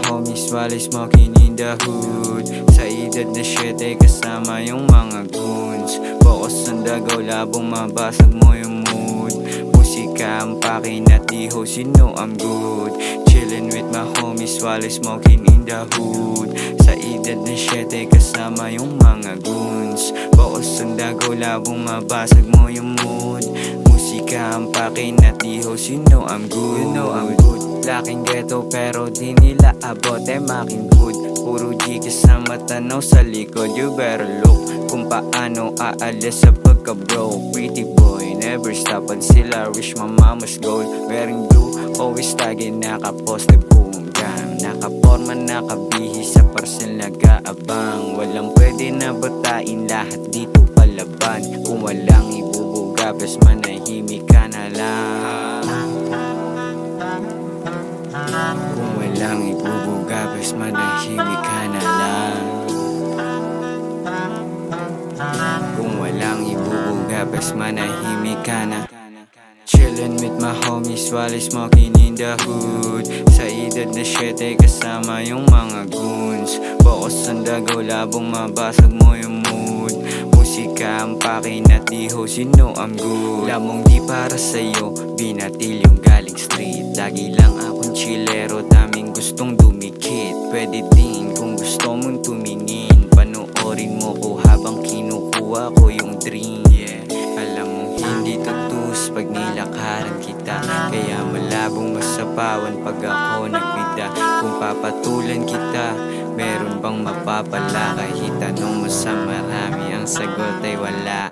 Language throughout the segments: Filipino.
homies while smoking in the hood. Sa edad na 7 kasama yung mga goons. Focus on the go, labong mabasag mo yung mood. Musika ang pakin at di host, you know I'm good. Chillin' with my homies while smoking in the hood. Sa edad na 7 kasama yung mga goons. Focus on the go, labong mabasag mo yung mood. Musika ang pakin at di host, you know I'm good. You know I'm good. Laking ghetto pero di nila abot making hood. Puro G kasama tanaw sa likod. You better look kung paano aalis sa pagka-broke. Pretty boy, never stop until I reach my mama's goal. Wearing blue, always tagging, nakaposte, boom, gang. Nakaporma, nakabihis sa parcel, nag-aabang. Walang pwede na batain, lahat dito palaban. Kung walang ibubuga, bes manahimik ka na lang. Kung walang ibubuga, bes manahimik ka na lang. Kung walang ibubuga, bes manahimik ka na. Chillin' with my homies while smoking in the hood. Sa edad na 7 kasama yung mga goons. Focus on the go, labong mabasag mo yung mood. Musika ang pakin at di host, you know I'm good. Lamong di para sa'yo, binatil yung galing street. Lagi lang akong chillero, daming gustong dumikit. Pwede din kung gusto mong tumingin. Panoorin mo ko habang kinukuha ko yung dream. Yeah, alam mong hindi tutus pag nilakaran kita. Kaya malabong masapawan pag ako nagbida. Kung papatulan kita, meron bang mapapala? Kahit anong mas marami, ang sagot ay wala.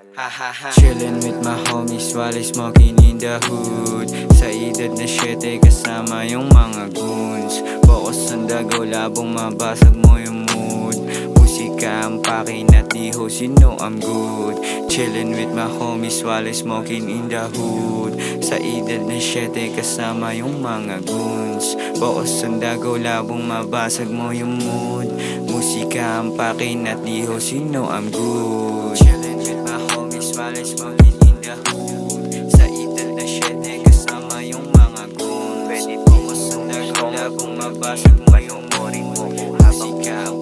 Chillin' with my homies while smoking in the hood. Sa edad na 7 kasama yung mga goons. Focus on the go, labong mabasag mo yung mood. Musika ang pakin at di host, you know I'm good. Chillin' with my homies while smoking in the hood. Sa edad na 7 kasama yung mga goons. Focus on the go, labong mabasag mo yung mood. Musika ang pakin at di host, you know I'm good. Chillin' with my homies while smoking in the hood. Sa edad na 7 kasama yung mga goons. Focus on the go, labong mabasag mo yung mood. Musika ang